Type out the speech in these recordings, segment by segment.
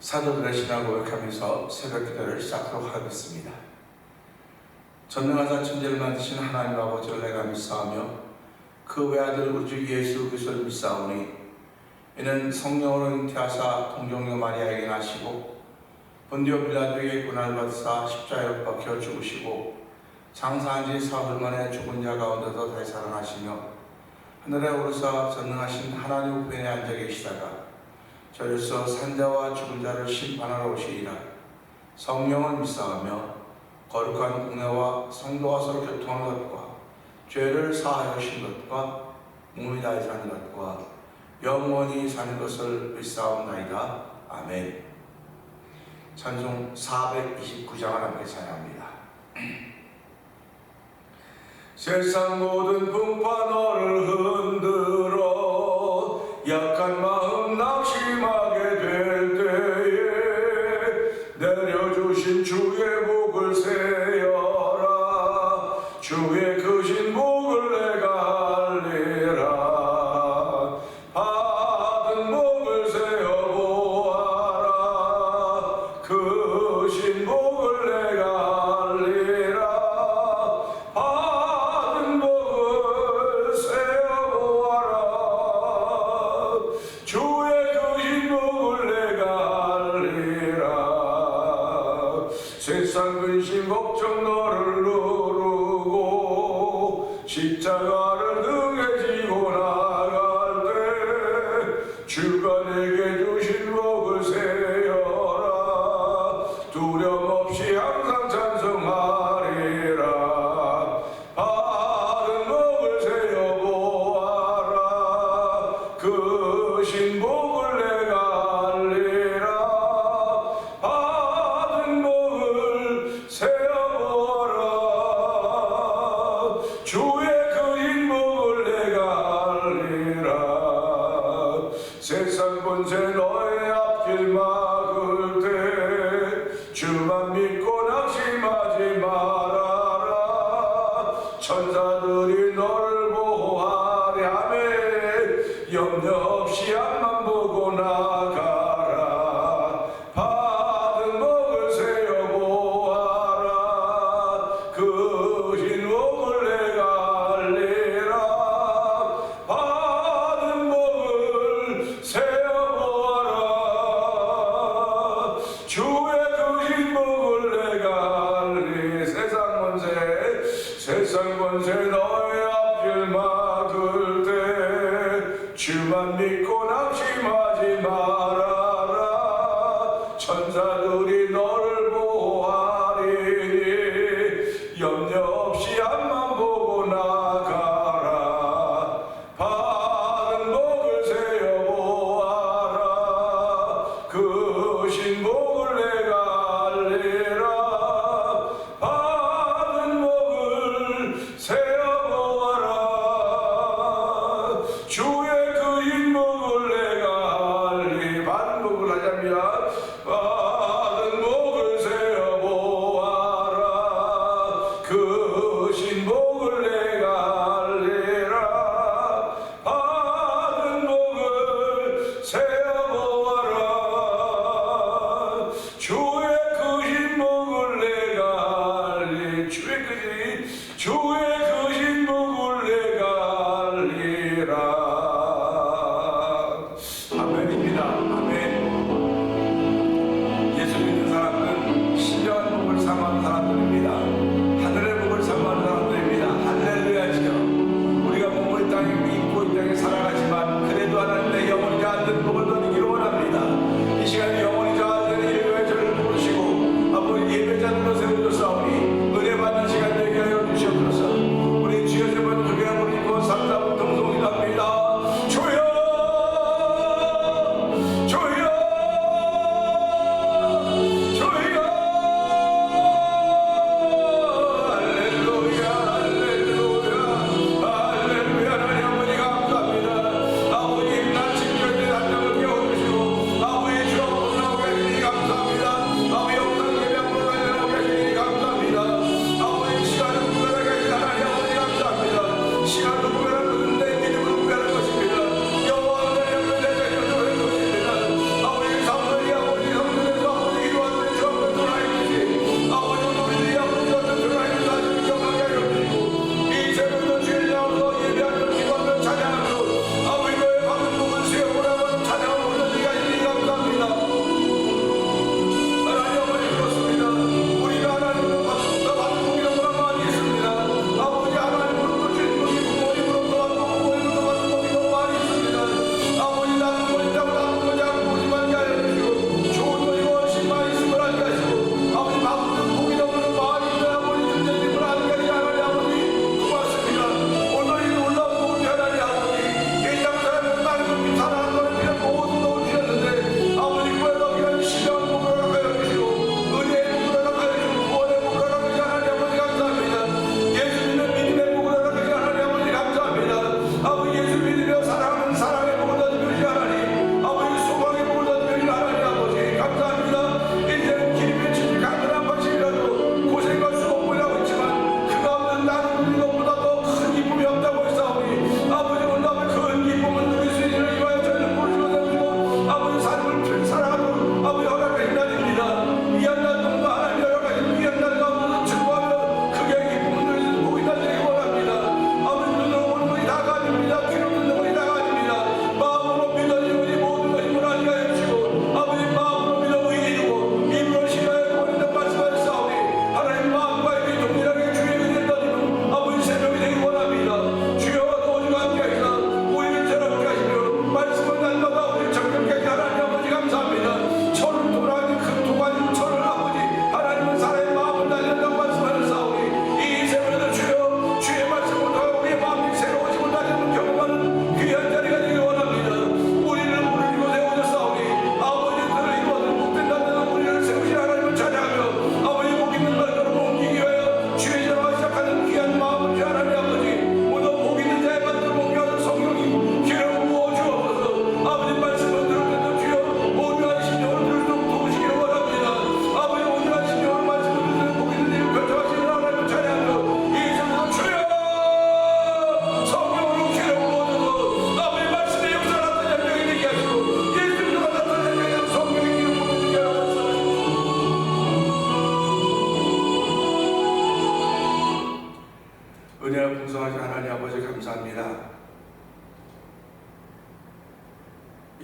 사도들의 신앙을 고백하면서 새벽 기도를 시작하도록 하겠습니다. 전능하사 천지를 만드신 하나님 아버지를 내가 믿사오며 그 외아들 우리 주 예수 그리스도를 믿사오니 이는 성령으로 잉태하사 동정녀 마리아에게 나시고 본디오 빌라도에게 고난을 받으사 십자가에 못 박혀 죽으시고 장사한 지 사흘 만에 죽은 자 가운데서 다시 살아나시며 하늘에 오르사 전능하신 하나님 우편에 앉아 계시다가 저리서 산자와 죽은 자를 심판하러 오시리라. 성령을 믿사오며 거룩한 공회와 성도와 서로 교통하는 것과 죄를 사하여 신 것과 몸이 다해 사는 것과 영원히 사는 것을 믿사옵나이다. 아멘. 찬송 429장을 함께 찬양합니다. 세상 모든 풍파 너를 흔들어 약한 마음 낙심하게 될 때에 내려주신 주의 복을 세어라. 주의 크신 복을 내가 알리라. 받은 복을 세어보아라. 크신 복을 내가 알리라. 받은 복을 세어보아라. 주의 크신 복을 내가 알리라. 세상 근심 걱정 너를 누르고 십자가를 등에 지고 나갈 때 주가 내게 주신 복을 세어라. 두려움 없이 항상 찬송하리라. 받은 복을 세어보아라. 크신 복을 내가 알리라. 받은 복을 세어보아라. 주의 크신 복을 내가 알리라. 세상 본세 너의 앞길 막을 때 주만 믿고 낙심하지 말아라. 천사들이 너를 보호하려 하매 염려 없이 앞만 보고 나가라. 받은 복을 세어보아라. 크신 복을 내가 알리라. 받은 복을 세어보아라. 주의 크신 복을 내가 알리. 세상 권세 너의 앞길 막을 때 주만 믿고 낙심하지 말아라. 천사들이 너를 보호하리니 염려 없이 앞만 보고 나가라. 받은 복을 세어보아라. 크신 복을 내가 알리라. 받은 복을 세어보아라. 주의 크신 복을 내가 알리. 받은 복을 하자면 받은 복을 세어보아라. 크신 복을 내가 알리라. 받은 복을 세어보아라. 주의 크신 복을 내가 알리. 주의 크신 복을 내가 알리라. 아멘입니다. 아멘. 예수 믿는 사람은 신령한 복을 사모하는 사람들입니다. 하늘의 복을 사모하는 사람들입니다. 할렐루야지요. 우리가 몸을 땅에 입고 이 땅에 살아가지만 그래도 하나님의 영원히 자는 복을 누리기를 원합니다. 이 시간에 영원히 자는 일요일 저를 복을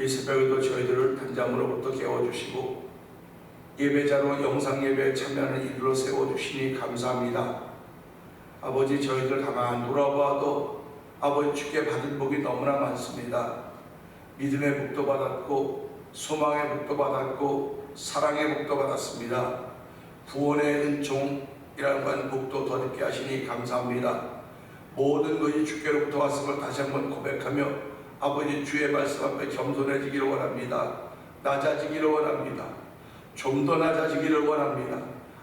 이 새벽에도 저희들을 단잠으로부터 깨워주시고 예배자로 영상예배에 참여하는 이들로 세워주시니 감사합니다. 아버지, 저희들 가만 돌아봐도 아버지 주께 받은 복이 너무나 많습니다. 믿음의 복도 받았고 소망의 복도 받았고 사랑의 복도 받았습니다. 구원의 은총이라는 복도 더 듣게 하시니 감사합니다. 모든 것이 주께로부터 왔음을 다시 한번 고백하며 아버지 주의 말씀 앞에 겸손해지기를 원합니다. 낮아지기를 원합니다. 좀 더 낮아지기를 원합니다.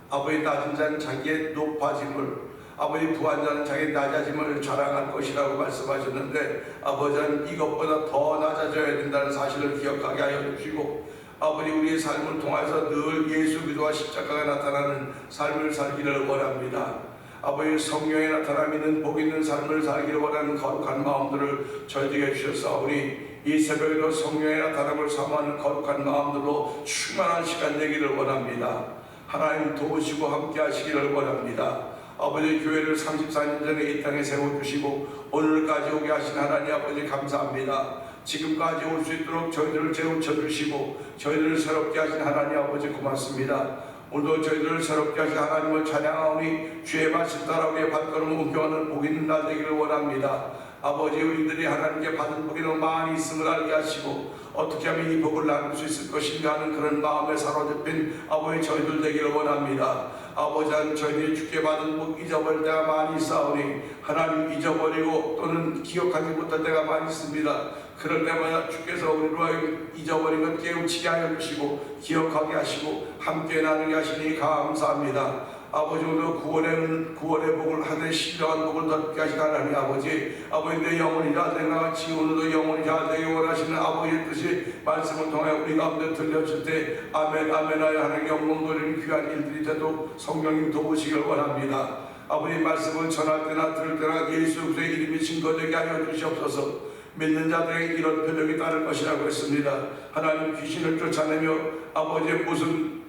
아버지, 낮은 자는 자기의 높아짐을, 아버지 부한 자는 자기 낮아짐을 자랑할 것이라고 말씀하셨는데, 아버지는 이것보다 더 낮아져야 된다는 사실을 기억하게 하여 주시고, 아버지 우리의 삶을 통해서 늘 예수 그리스도와 십자가가 나타나는 삶을 살기를 원합니다. 아버지, 성령에 나타나 있는 복 있는 삶을 살기를 원하는 거룩한 마음들을 저에게 주셔서 우리 이 새벽에도 성령의 나타남을 사모하는 거룩한 마음들로 충만한 시간 되기를 원합니다. 하나님 도우시고 함께 하시기를 원합니다. 아버지, 교회를 34년 전에 이 땅에 세워주시고 오늘까지 오게 하신 하나님 아버지 감사합니다. 지금까지 올 수 있도록 저희들을 재우쳐주시고 저희들을 새롭게 하신 하나님 아버지 고맙습니다. 오늘도 저희들을 새롭게 하신 하나님을 찬양하오니 주의 말씀 따라 우리의 발걸음을 옮겨가는 복 있는 날 되기를 원합니다. 아버지, 우리들이 하나님께 받은 복이 너무 많이 있음을 알게 하시고 어떻게 하면 이 복을 나눌 수 있을 것인가 하는 그런 마음에 사로잡힌 아버지 저희들 되기를 원합니다. 아버지, 저희들이 주께 받은 복 잊어버릴 때가 많이 있사오니 하나님 잊어버리고 또는 기억하지 못할 때가 많이 있습니다. 그럴 때마다 주께서 우리로 하여금 잊어버린 것 깨우치게 하여 주시고 기억하게 하시고 함께 나누게 하시니 감사합니다. 아버지, 오늘 구원의 복을 하늘에 신령한 복을 덧게 하신 하나님 아버지, 아버지 내 영혼이 잘 되는 것 같이 오늘도 영혼이 잘 되기 원하시는 아버지의 뜻이 말씀을 통해 우리 가운데 들려질 때 아멘 아멘 하여 하나님 영광 돌리는 귀한 일들이 되도록 성령님 도우시길 원합니다. 아버지, 말씀을 전할 때나 들을 때나 예수 그리스도의 이름이 증거되게 하여 주시옵소서. 믿는 자들에게 이런 표적이 따를 것이라고 했습니다. 하나님, 귀신을 쫓아내며 아버지의 무슨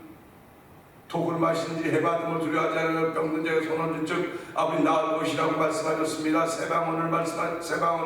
독을 마시는지 해받음을 두려워하지 않으며 병든 자의 손을 든즉 아버지 나을 것이라고 말씀하셨습니다. 새 방언을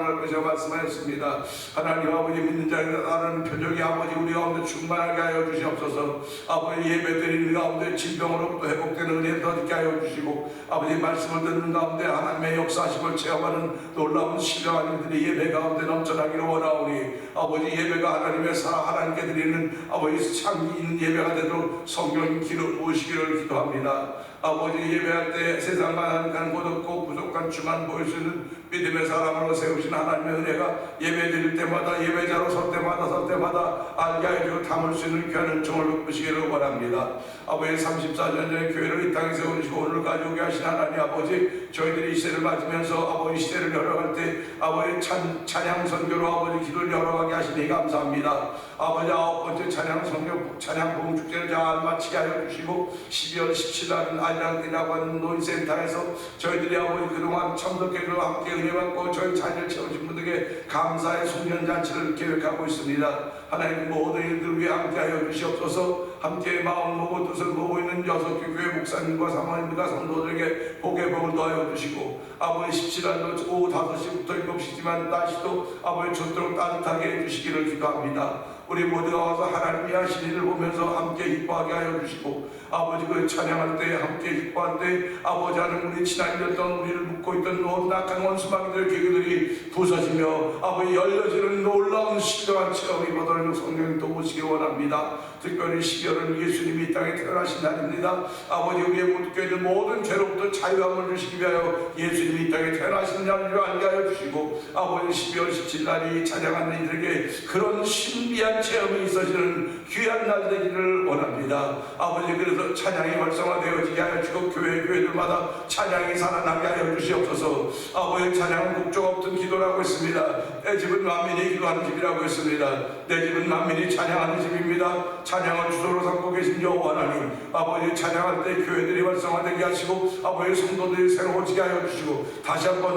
할 것이라고 말씀하셨습니다. 하나님 아버지, 믿는 자에게 따르는 표적이 아버지 우리 가운데 충만하게 하여 주시옵소서. 아버지, 예배드리는 가운데 질병으로부터 회복되는 은혜를 더 있게 하여 주시고 아버지 말씀을 듣는 가운데 하나님의 역사심을 체험하는 놀라운 신령한 일들이 예배 가운데 넘쳐나기를 원하오니 아버지, 예배가 하나님의 하나님께 드리는 아버지 창기 있는 예배가 되도록 성령 기름 부으시기를 기도합니다. 아버지, 예배할 때 세상만 간곳 없고 부족한 주만 보일 수 있는 믿음의 사람으로 세우신 하나님의 은혜가 예배 드릴 때마다 예배자로 설 때마다 알게 하여 주고 담을 수 있는 귀한 은총을 베푸시기를 원합니다. 아버지, 34년 전에 교회를 이 땅에 세우시고 오늘까지 오게 하신 하나님 아버지, 저희들이 이 시대를 맞으면서 아버지 시대를 열어갈 때 아버지 찬양 선교로 아버지 기도를 열어가게 하시니 감사합니다. 아버지, 9번째 찬양 선교 찬양 봉 축제를 잘 마치게 하여 주시고 12월 17일날은 아리랑이라고 하는 노인센터에서 저희들이 아버지 그동안 참석회로 함께 은혜 받고 저희 자녀를 채우신 분들에게 감사의 송년잔치를 계획하고 있습니다. 하나님, 모든 일들 위해 함께 하여 주시옵소서. 함께 마음 먹고 뜻을 모으고 있는 6개 교회 목사님과 사모님과 성도들에게 복의 복을 더하여 주시고 아버지, 17일도 오후 5시부터 7시지만 날씨도 아버지 좋도록 따뜻하게 해주시기를 기도합니다. 우리 모두가 와서 하나님이 하신 일을 보면서 함께 기뻐하게 하여 주시고 아버지, 그 찬양할 때 함께 기뻐할 때 아버지, 하는 우리 지나쳤던 우리를 묶고 있던 낙한 원수마귀들의 계기들이 부서지며 아버지 열려지는 놀라운 신령한 체험이 보도록 성령님 도우시기 원합니다. 특별히 12월은 예수님이 이 땅에 태어나신 날입니다. 아버지, 우리의 묶여 있는 모든 죄로부터 자유함을 주시기 위하여 예수님이 이 땅에 태어나신 날을 알게 하여 주시고 아버지, 12월 17일 날이 찬양하는 이들에게 그런 신비한 체험이 있어지는 귀한 날 되기를 원합니다. 아버지, 그래서 찬양이 활성화되어지게 하여 주시고 교회들마다 찬양이 살아나게 하여 주시옵소서. 아버지, 찬양은 국조가 없던 기도라고 했습니다. 내 집은 만민이 기도하는 집이라고 했습니다. 내 집은 만민이 찬양하는 집입니다. 찬양을 주소로 삼고 계신 여호와 하나님, 아버지, 찬양할 때 교회들이 활성화되게 하시고 아버지, 성도들이 새로워지게 하여 주시고 다시 한번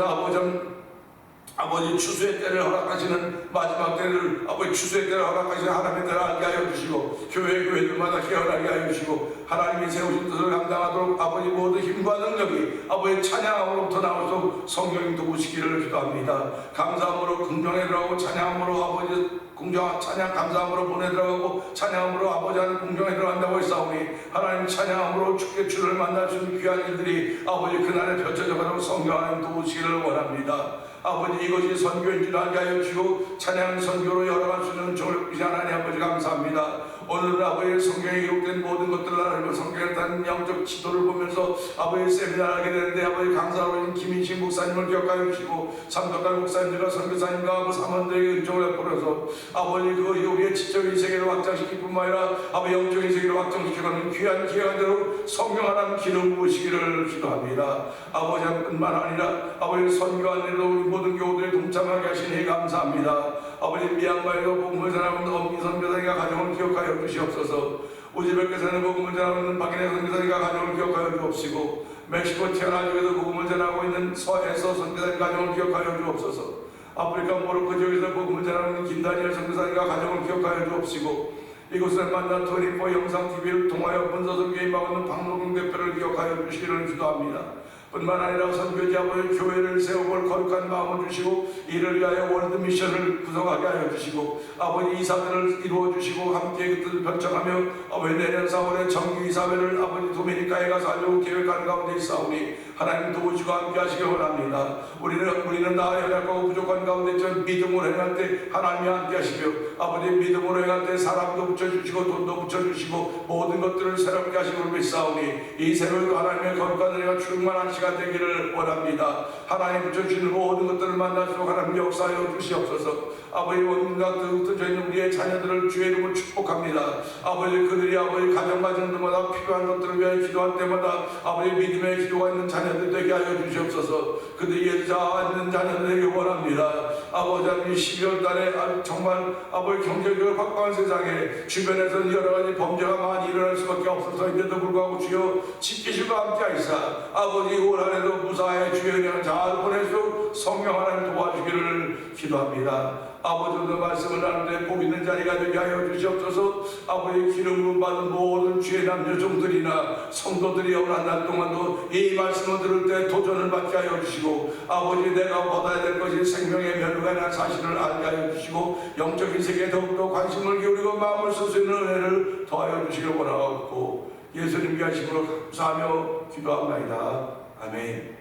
아버지 추수의 때를 허락하시는 마지막 때를 아버지 추수의 때를 허락하시는 하나님의 때를 알게 하여 주시고 교회들마다 깨어나게 하여 주시고 하나님이 세우신 뜻을 감당하도록 아버지 모든 힘과 능력이 아버지 찬양함으로부터 나오도록 성령님 도우시기를 기도합니다. 감사함으로 긍정에 들어가고 찬양함으로 아버지 공정 찬양 감사함으로 보내 들어가고 찬양함으로 아버지 하나님 공정에 들어간다고 했사오니 하나님 찬양함으로 주께 주를 만날 수 있는 귀한 일들이 아버지 그날에 펼쳐져가지고 성령 하나님 도우시기를 원합니다. 아버지 이것이 선교인 줄 알게 하여 주시고 찬양 선교로 열어갈 수 있는 은총을 주신 하나님 아버지 감사합니다. 오늘은 아버지 성경에 기록된 모든 것들을 알고 성경에 따른 영적 지도를 보면서 아버지 세미나를 하게 되는데 아버지 강사로 있는 김인식 목사님을 기억하여 주시고 삼덕갈 목사님과 선교사님과 사모들에게 은총을 베풀어서 아버지 그 우리의 지적인 세계를 확장시킬 뿐만 아니라 아버지 영적인 세계를 확장시키는 귀한 기회가 되도록 성령 하나님 기름 부으시기를 기도합니다. 아버지뿐만 아니라 아버지 선교하는 일도 모든 교우들이 동참하게 하시니 감사합니다. 아버지 미얀마에도 복음을 전하는 엄기 선교사님과 가정을 기억하여 주시옵소서. 우즈베키스탄에 복음을 전하는 박인혜 선교사님과 가정을 기억하여 주옵시고 멕시코 티아나주에서 복음을 전하고 있는 서에서 선교사님 가정을 기억하여 주옵소서. 아프리카 모로코 지역에서 복음을 전하는 김다니엘 선교사님과 가정을 기억하여 주옵시고 이곳을 만나 토리포 영상TV를 통하여 본서선교에 임하고 있는 박노경 대표를 기억하여 주시기를 기도합니다. 뿐만 아니라 선교지 아버지 교회를 세워볼 거룩한 마음을 주시고 이를 위하여 월드미션을 구성하게 하여 주시고 아버지 이사들을 이루어 주시고 함께 그 뜻을 결정하며 아버지 내년 4월에 정규 이사회를 아버지 도미니카에 가서 하려고 계획하는 가운데 있사오니 하나님 도우시고 함께 하시기 원합니다. 우리는 나 연약하고 부족한 가운데 전 믿음으로 행할 때 하나님이 함께 하시며 아버지 믿음으로 행할 때 사람도 붙여주시고 돈도 붙여주시고 모든 것들을 새롭게 하시고 믿사오니 이 새로운 하나님의 거룩한 은혜가 충만한 시간 되기를 원합니다. 하나님 붙여주시는 모든 것들을 만나시고 하나님 역사하여 주시옵소서. 아버지 온갖 흩어져 있는 우리의 자녀들을 주의 이름으로 축복합니다. 아버지 그들이 아버지 가정 가정 때마다 필요한 것들을 위하여 기도할 때마다 아버지 믿음의 기도가 있는 자녀들 되게 하여 주시옵소서. 그들이 예자 있는 자녀들에게 원합니다. 아버지 하나님 12월 달에 정말 아버지 경제적으로 확고한 세상에 주변에서는 여러 가지 범죄가 많이 일어날 수밖에 없어서인데도 불구하고 주여 지키시고 함께 하시사 아버지 올 한해도 무사히 주의 은혜를 잘 보내시고 성령 하나님 도와주기를 기도합니다. 아버지 오늘 말씀을 하는데 복 있는 자리가 되게 하여 주시옵소서. 아버지 기름 부음 받은 모든 주의 남녀종들이나 성도들이 오늘 한 달 동안도 이 말씀을 들을 때 도전을 받게 하여 주시고 아버지 내가 받아야 될 것이 생명의 멸류관이라는 사실을 알게 하여 주시고 영적인 세계에 더욱더 관심을 기울이고 마음을 쓸 수 있는 은혜를 더하여 주시길 원하옵고 예수님 위하심으로 감사하며 기도합니다. 아멘.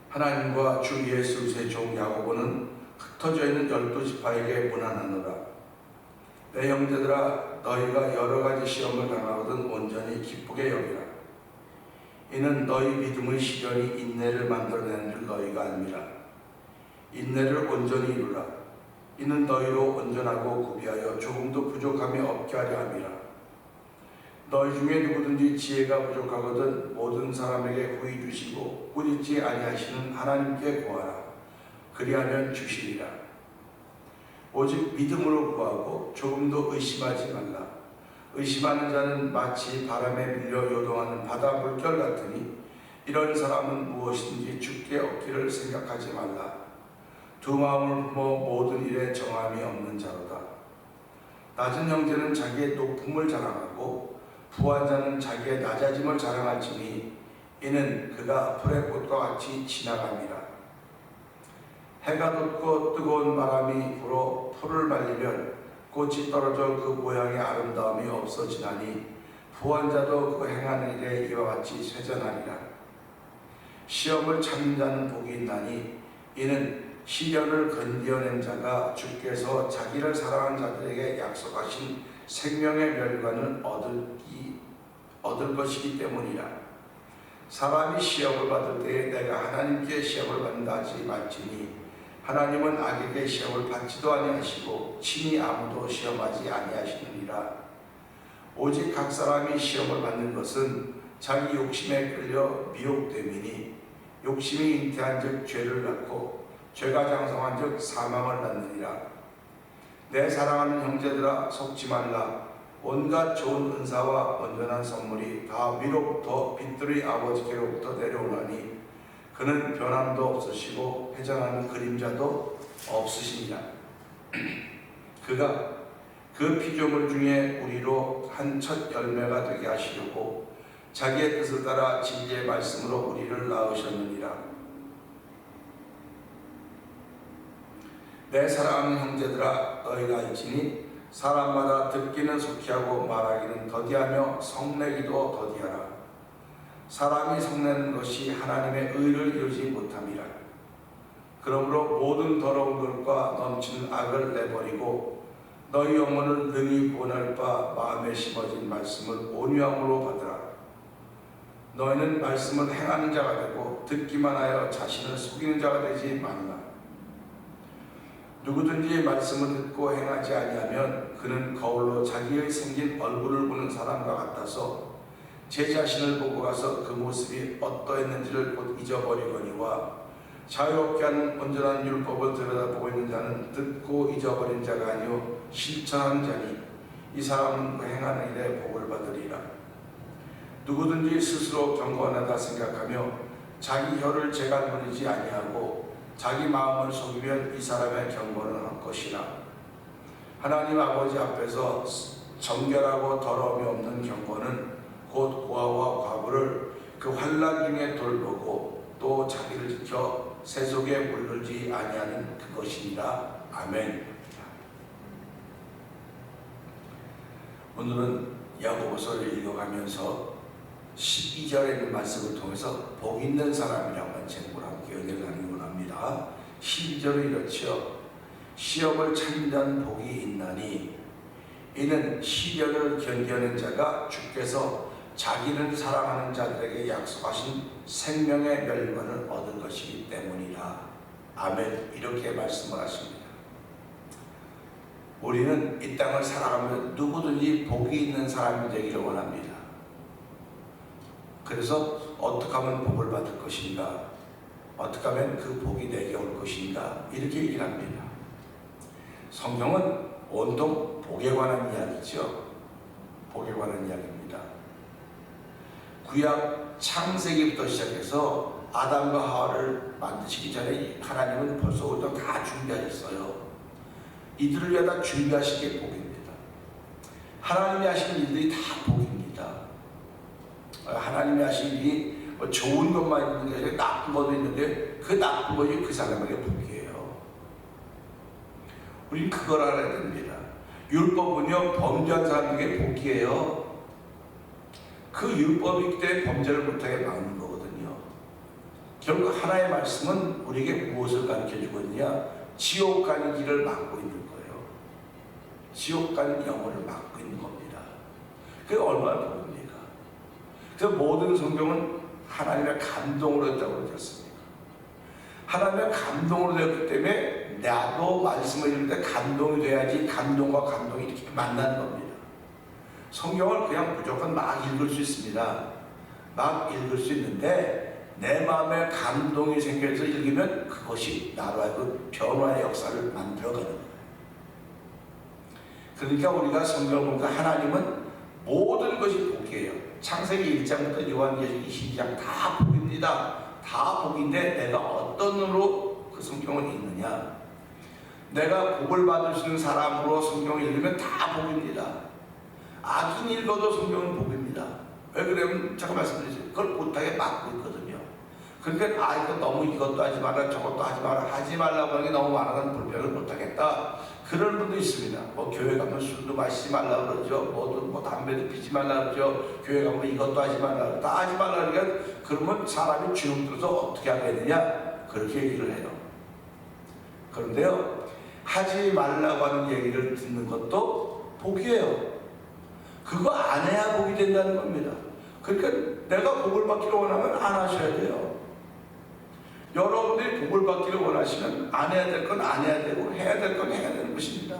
하나님과 주 예수 그리스도의 종 야고보는 흩어져 있는 12지파에게 문안하노라. 내 형제들아 너희가 여러 가지 시험을 당하거든 온전히 기쁘게 여기라. 이는 너희 믿음의 시련이 인내를 만들어내는 줄 너희가 알미라. 인내를 온전히 이루라. 이는 너희로 온전하고 구비하여 조금도 부족함이 없게 하려 함이라. 너희 중에 누구든지 지혜가 부족하거든 모든 사람에게 구히 주시고 꾸짖지 아니하시는 하나님께 구하라. 그리하면 주시리라. 오직 믿음으로 구하고 조금도 의심하지 말라. 의심하는 자는 마치 바람에 밀려 요동하는 바다 물결 같으니 이런 사람은 무엇이든지 죽게 얻기를 생각하지 말라. 두 마음을 품어 모든 일에 정함이 없는 자로다. 낮은 형제는 자기의 높음을 자랑하고 부한 자는 자기의 낮아짐을 자랑할지니 이는 그가 풀의 꽃과 같이 지나갑니다. 해가 돋고 뜨거운 바람이 불어 풀을 말리면 꽃이 떨어져 그 모양의 아름다움이 없어지나니 부한 자도 그 행하는 일에 이와 같이 쇠전하리라. 시험을 참는 자는 복이 있나니 이는 시련을 건디어낸 자가 주께서 자기를 사랑하는 자들에게 약속하신 생명의 멸관을 얻을 것이기 때문이라. 사람이 시험을 받을 때에 내가 하나님께 시험을 받는다 하지 말지니 하나님은 악에게 시험을 받지도 아니하시고 친히 아무도 시험하지 아니하시느니라. 오직 각 사람이 시험을 받는 것은 자기 욕심에 끌려 미혹됨이니 욕심이 잉태한 즉 죄를 낳고 죄가 장성한 즉 사망을 낳느니라. 내 사랑하는 형제들아 속지 말라. 온갖 좋은 은사와 온전한 선물이 다 위로부터 빛들의 아버지께로부터 내려오나니 그는 변함도 없으시고 회전하는 그림자도 없으시니라. 그가 그 피조물 중에 우리로 한 첫 열매가 되게 하시려고 자기의 뜻을 따라 진리의 말씀으로 우리를 낳으셨느니라. 내 사랑하는 형제들아, 너희가 알지니 사람마다 듣기는 속히하고 말하기는 더디하며 성내기도 더디하라. 사람이 성내는 것이 하나님의 의를 이루지 못함이라. 그러므로 모든 더러운 것과 넘치는 악을 내버리고 너희 영혼을 능히 구원할 바 마음에 심어진 말씀을 온유함으로 받으라. 너희는 말씀을 행하는 자가 되고 듣기만 하여 자신을 속이는 자가 되지 말라. 누구든지 말씀을 듣고 행하지 아니하면 그는 거울로 자기의 생긴 얼굴을 보는 사람과 같아서 제 자신을 보고 가서 그 모습이 어떠했는지를 곧 잊어버리거니와 자유롭게 하는 온전한 율법을 들여다보고 있는 자는 듣고 잊어버린 자가 아니요 실천하는 자니 이 사람은 그 행하는 일에 복을 받으리라. 누구든지 스스로 경건하다 생각하며 자기 혀를 재갈무리지 아니하고 자기 마음을 속이면 이 사람의 경건은 헛것이라. 하나님 아버지 앞에서 정결하고 더러움이 없는 경건은 곧 고아와 과부를 그 환난 중에 돌보고 또 자기를 지켜 세속에 물들지 아니하는 그것이니라. 아멘. 오늘은 야고보서를 읽어가면서 12절에 있는 말씀을 통해서 복 있는 사람이라고 하는 제목을 함께 은혜를 나누기 원합니다. 12절은 이렇죠. 시험을 참는 복이 있나니 이는 시련을 견디는 자가 주께서 자기를 사랑하는 자들에게 약속하신 생명의 멸관을 얻을 것이기 때문이라. 아멘. 이렇게 말씀을 하십니다. 우리는 이 땅을 살아가면 누구든지 복이 있는 사람이 되기를 원합니다. 그래서 어떻게 하면 복을 받을 것인가, 어떻게 하면 그 복이 내게 올 것인가, 이렇게 얘기를 합니다. 성경은 온통 복에 관한 이야기죠. 복에 관한 이야기입니다. 구약 창세기부터 시작해서 아담과 하와를 만드시기 전에 하나님은 벌써 우리도 다 준비하셨어요. 이들을 위해 다 준비하신 게 복입니다. 하나님이 하신 일들이 다 복입니다. 하나님이 하신 일이 좋은 것만 있는 게 아니라 나쁜 것도 있는데 그 나쁜 것이 그 사람에게 복이에요. 우리는 그걸 알아야 됩니다. 율법은요, 범죄한 사람에게 복이에요. 그 율법이기 때문에 범죄를 못하게 막는 거거든요. 결국 하나의 말씀은 우리에게 무엇을 가르쳐주고 있느냐? 지옥 가는 길을 막고 있는 거예요. 지옥 가는 영혼을 막고 있는 겁니다. 그게 얼마나 복입니까? 그래서 모든 성경은 하나님의 감동으로 했다고 그러지 않습니까? 하나님의 감동으로 되었기 때문에 나도 말씀을 읽을 때 감동이 돼야지 감동과 감동이 이렇게 만나는 겁니다. 성경을 그냥 무조건 막 읽을 수 있습니다. 막 읽을 수 있는데 내 마음에 감동이 생겨서 읽으면 그것이 나로 하여금 변화의 역사를 만들어가는 거예요. 그러니까 우리가 성경을 보니까 하나님은 모든 것이 복이에요. 창세기 1장부터 요한계시록 22장 다 복입니다. 다 복인데 내가 어떤 눈으로 그 성경을 읽느냐. 내가 복을 받을 수 있는 사람으로 성경을 읽으면 다 복입니다. 악인 읽어도 성경은 복입니다. 왜 그러면 제가 말씀드리죠. 그걸 못하게 막고 있거든요. 그러니까 이거 너무 이것도 하지 마라 저것도 하지 마라 하지 말라고 하는 게 너무 많아서 불평을 못하겠다. 그런 분도 있습니다. 뭐 교회 가면 술도 마시지 말라 그러죠. 뭐 담배도 피지 말라 그러죠. 교회 가면 이것도 하지 말라 다 하지 말라 그러니까 그러면 사람이 주눅 들어서 어떻게 하겠느냐 그렇게 얘기를 해요. 그런데요, 하지 말라고 하는 얘기를 듣는 것도 복이에요. 그거 안 해야 복이 된다는 겁니다. 그러니까 내가 복을 받기를 원하면 안 하셔야 돼요. 여러분들이 복을 받기를 원하시면 안 해야 될 건 안 해야 되고 해야 될 건 해야 되는 것입니다.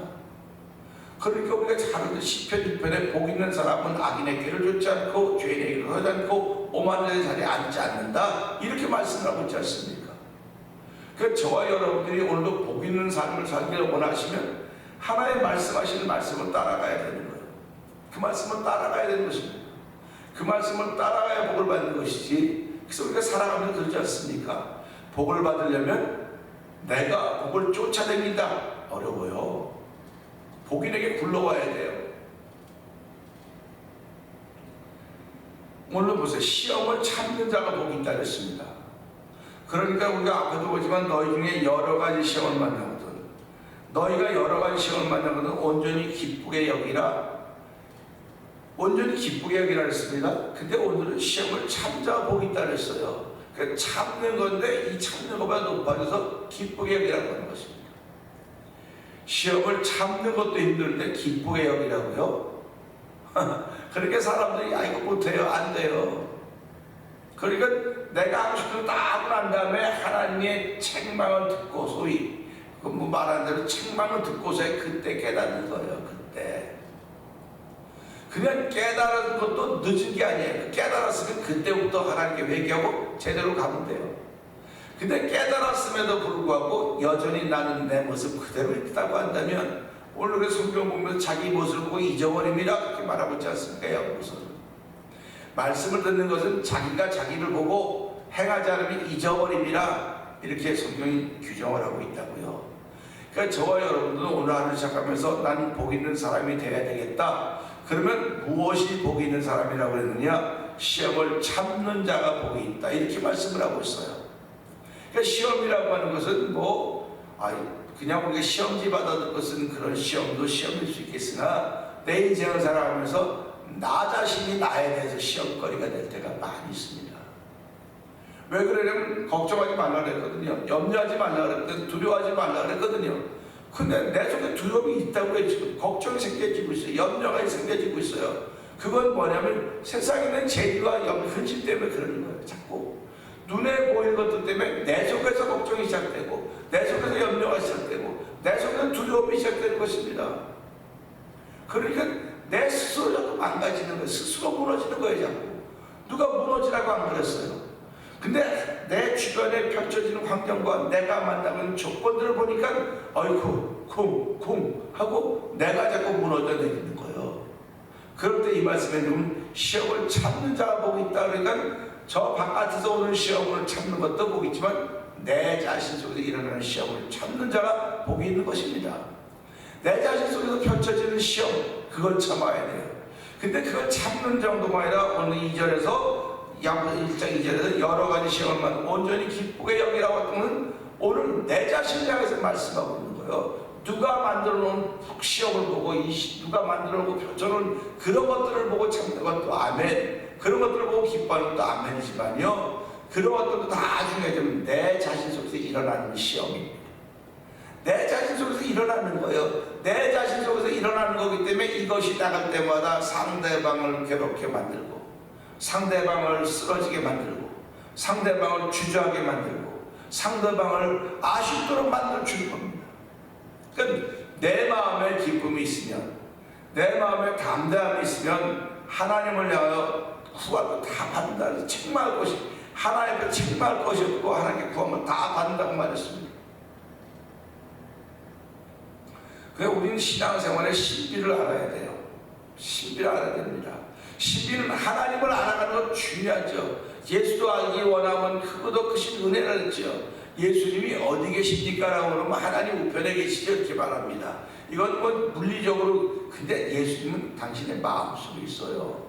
그러니까 우리가 잘 아는 시편 6편에 복 있는 사람은 악인의 길을 쫓지 않고 죄인의 길을 하지 않고 오만한 자의 자리에 앉지 않는다 이렇게 말씀을 하고 있지 않습니까? 그러니까 저와 여러분들이 오늘도 복 있는 삶을 살기를 원하시면 하나의 말씀하시는 말씀을 따라가야 되는 거예요. 그 말씀을 따라가야 되는 것입니다. 그 말씀을 따라가야 복을 받는 것이지. 그래서 우리가 살아가면서 그러지 않습니까? 복을 받으려면 내가 복을 쫓아다닌다. 어려워요. 복이 내게 굴러와야 돼요. 오늘 보세요. 시험을 참는 자가 복이 있다 그랬습니다. 그러니까 우리가 앞에도 보지만 너희 중에 여러 가지 시험을 만나거든. 너희가 여러 가지 시험을 만나거든 온전히 기쁘게 여기라. 온전히 기쁘게 여기라 했습니다. 근데 오늘은 시험을 참자 복이 있다 그랬어요. 그러니까 참는 건데 이 참는 것보다 높아져서 기쁘게 여기라고 하는 것입니다. 시험을 참는 것도 힘든데 기쁘게 여기라고요? 그렇게 사람들이 이거 못해요, 안 돼요. 그러니까 내가 하고 싶은 거 다 하고 난 다음에 하나님의 책망을 듣고, 소위 뭐 말하는 대로 책망을 듣고서 그때 깨닫는 거예요. 그때 그냥 깨달은 것도 늦은 게 아니에요. 깨달았으면 그때부터 하나님께 회개하고 제대로 가면 돼요. 근데 깨달았음에도 불구하고 여전히 나는 내 모습 그대로 있다고 한다면, 오늘 성경 보면서 자기 모습을 보고 잊어버립니다 그렇게 말하고 있지 않습니까? 야고보서는 말씀을 듣는 것은 자기가 자기를 보고 행하지 않으면 잊어버립니다 이렇게 성경이 규정을 하고 있다고요. 그러니까 저와 여러분들은 오늘 하루 시작하면서 나는 복 있는 사람이 되어야 되겠다. 그러면 무엇이 복 있는 사람이라고 그랬느냐? 시험을 참는 자가 복이 있다 이렇게 말씀을 하고 있어요. 그러니까 시험이라고 하는 것은 그냥 우리가 시험지 받아들 것은 그런 시험도 시험일 수 있겠으나, 내 인생을 살아가면서 나 자신이 나에 대해서 시험거리가 될 때가 많이 있습니다. 왜 그러냐면 걱정하지 말라 그랬거든요. 염려하지 말라 그랬거든요. 두려워하지 말라 그랬거든요. 근데 내 속에 두려움이 있다고 해요. 지금 걱정이 생겨지고 있어요. 염려가 생겨지고 있어요. 그건 뭐냐면 세상에 있는 죄와 흔질 때문에 그러는 거예요. 자꾸 눈에 보이는 것들 때문에 내 속에서 걱정이 시작되고, 내 속에서 염려가 시작되고, 내 속에서 두려움이 시작되는 것입니다. 그러니까 내 스스로 자꾸 망가지는 거예요. 스스로 무너지는 거예요. 자꾸 누가 무너지라고 안 그랬어요. 근데 내 주변에 펼쳐지는 환경과 내가 만나는 조건들을 보니까 어이쿠 쿵쿵 하고 내가 자꾸 무너져 내리는 거예요. 그럴 때 이 말씀에 보면 시험을 참는 자가 복이 있다. 그러니까 저 바깥에서 오는 시험을 참는 것도 복이 있지만 내 자신 속에서 일어나는 시험을 참는 자가 복이 있는 것입니다. 내 자신 속에서 펼쳐지는 시험, 그걸 참아야 돼요. 근데 그걸 참는 정도가 아니라 오늘 2절에서 야고보서 1장 2절에서 여러 가지 시험을 온전히 기쁘게 여기라고 하면 오늘 내 자신을 향해서 말씀하고 있는 거예요. 누가 만들어 놓은 시험을 보고 누가 만들어 놓고 펼쳐놓은 그런 것들을 보고 참는 것도 아멘, 그런 것들을 보고 기뻐하는 것도 아멘이지만요, 그런 것들도 다 중요하지만 내 자신 속에서 일어나는 시험입니다. 내 자신 속에서 일어나는 거예요. 내 자신 속에서 일어나는 거기 때문에 이것이 나갈 때마다 상대방을 괴롭게 만들고, 상대방을 쓰러지게 만들고, 상대방을 주저하게 만들고, 상대방을 아쉽도록 만들어주는 겁니다. 그러니까 내 마음에 기쁨이 있으면, 내 마음에 담대함이 있으면 하나님을 향하여 구하고 다 받는다. 책망할 것이, 하나님께 책망할 것이 없고 하나님께 구하면 다 받는다고 말했습니다. 그러니까 우리는 신앙생활의 신비를 알아야 돼요. 신비를 알아야 됩니다. 신비는 하나님을 알아가는 것 중요하죠. 예수도 알기 원하면 크고도 크신 은혜를 했죠. 예수님이 어디 계십니까? 라고 그러면 하나님 우편에 계시죠 이렇게 말합니다. 이건 뭐 물리적으로, 근데 예수님은 당신의 마음속에 있어요.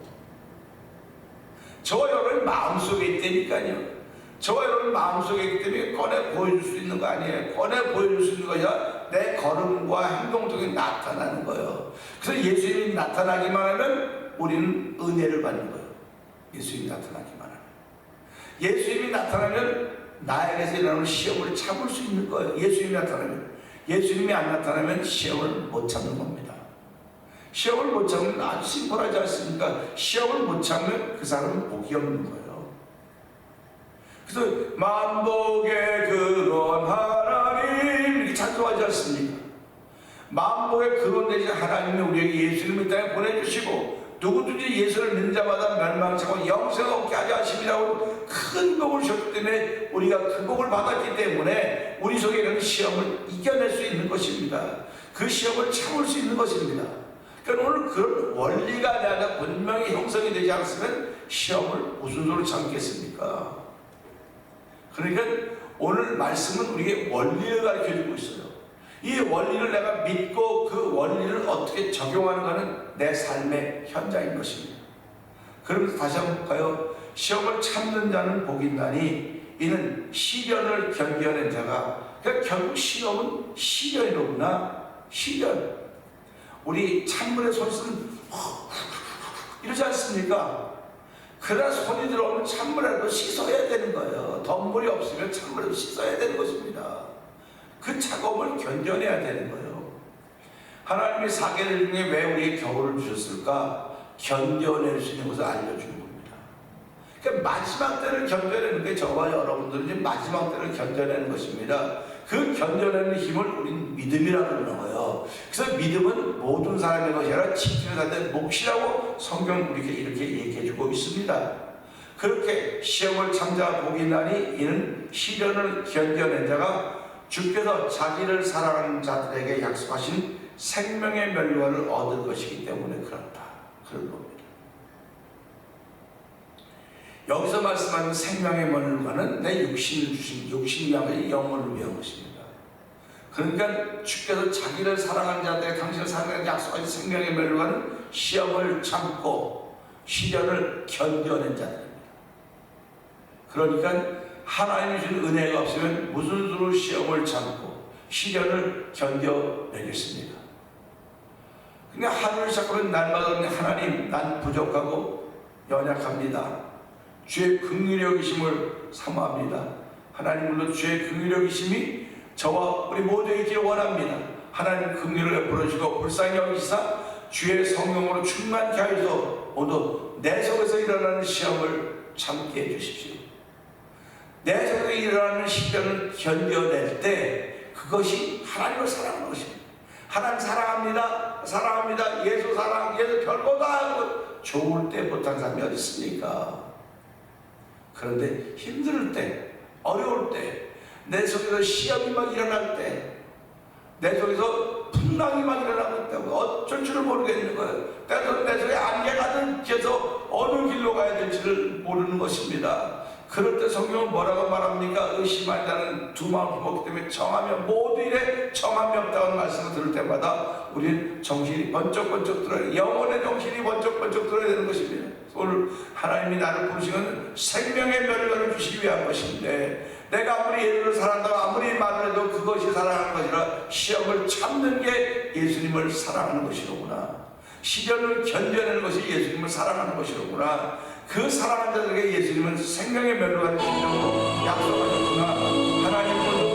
저와 여러분 마음속에 있다니까요. 저와 여러분 마음속에 있기 때문에 꺼내 보여줄 수 있는 거 아니에요. 꺼내 보여줄 수 있는 거야 내 걸음과 행동 속에 나타나는 거예요. 그래서 예수님이 나타나기만 하면 우리는 은혜를 받는 거예요. 예수님이 나타나기만 하면. 예수님이 나타나면 나에게서 일어나는 시험을 참을 수 있는 거예요. 예수님이 나타나면. 예수님이 안 나타나면 시험을 못 참는 겁니다. 시험을 못 참으면 아주 심플하지 않습니까? 시험을 못 참으면 그 사람은 복이 없는 거예요. 그래서 만복의 근원 하나님 이렇게 찬송하지 않습니까? 만복의 근원 되신 하나님이 우리에게 예수님을 이 땅에 보내주시고, 누구든지 예수를 믿는 자마다 멸망치 않고 영생을 얻게 하지 않으심이라고 큰 복을 주셨기 때문에 우리가 그 복을 받았기 때문에 우리 속에 있는 시험을 이겨낼 수 있는 것입니다. 그 시험을 참을 수 있는 것입니다. 그러니까 오늘 그런 원리가 내 안에 분명히 형성이 되지 않았으면 시험을 무슨 소리로 참겠습니까? 그러니까 오늘 말씀은 우리에게 원리를 가르쳐주고 있어요. 이 원리를 내가 믿고 그 원리를 어떻게 적용하는가는 내 삶의 현장인 것입니다. 그러면서 다시 한번 볼까요? 시험을 참는 자는 복이 있나니 이는 시련을 견뎌낸 자가. 그러니까 결국 시험은 시련이로구나. 시련. 우리 찬물에 손 쓰면 이러지 않습니까? 그러나 손이 들어오면 찬물에도 씻어야 되는 거예요. 덤물이 없으면 찬물에도 씻어야 되는 것입니다. 그 차가움을 견뎌내야 되는 거예요. 하나님이 사계절 중에 왜 우리에게 겨울을 주셨을까? 견뎌낼 수 있는 것을 알려주는 겁니다. 그러니까 마지막 때를 견뎌내는 게 저와 여러분들은 마지막 때를 견뎌내는 것입니다. 그 견뎌내는 힘을 우리는 믿음이라고 그러는 거예요. 그래서 믿음은 모든 사람의 것이 아니라 지키는 사람의 몫이라고 성경 우리에게 이렇게 얘기해주고 있습니다. 그렇게 시험을 참자 복이 있나니 이는 시련을 견뎌낸 자가 주께서 자기를 사랑하는 자들에게 약속하신 생명의 멸류관을 얻을 것이기 때문에 그렇다. 그런 겁니다. 여기서 말씀하는 생명의 멸류관은 내 육신을 주신 육신이 아니라 영혼을 위한 것입니다. 그러니까 주께서 자기를 사랑하는 자들에게 당신을 사랑하는 약속하신 생명의 멸류관은 시험을 참고 시련을 견뎌낸 자들입니다. 그러니까 하나님이 주신 은혜가 없으면 무슨 수로 시험을 참고 시련을 견뎌내겠습니까? 그러니까 하루를 시작하면 날마다 하나님, 난 부족하고 연약합니다. 주의 긍휼히 여기심을 사모합니다. 하나님으로 주의 긍휼히 여기심이 저와 우리 모두에게 있기를 원합니다. 하나님 긍휼을 베풀어주시고 불쌍히 여기시사 주의 성령으로 충만케 하여서 모두 내 속에서 일어나는 시험을 참게 해주십시오. 내 속에서 일어나는 시련을 견뎌낼 때 그것이 하나님을 사랑하는 것입니다. 하나님 사랑합니다. 사랑합니다. 예수 사랑, 예수 별거 다 하고 좋을 때 못한 사람이 어디 있습니까? 그런데 힘들 때, 어려울 때, 내 속에서 시험이 막 일어날 때, 내 속에서 풍랑이 막 일어나고 있다고 어쩔 줄을 모르겠는 거예요. 내 속에 안개가 들켜서 어느 길로 가야 될지를 모르는 것입니다. 그럴 때 성경은 뭐라고 말합니까? 의심하지 않는 두 마음 품었기 때문에 정하면 모두 일에 정함이 없다는 말씀을 들을 때마다 우리는 정신이 번쩍번쩍 들어야, 영혼의 정신이 번쩍번쩍 들어야 되는 것입니다. 오늘 하나님이 나를 부르시는 생명의 멸류관을 주시기 위한 것인데, 내가 아무리 예수를 사랑한다고 아무리 말을 해도 그것이 사랑하는 것이라 시험을 참는 게 예수님을 사랑하는 것이로구나. 시련을 견뎌내는 것이 예수님을 사랑하는 것이로구나. 그 사랑하는 자들에게 예수님은 생명의 멸류관을 주시려고 약속하셨구나. 하나님은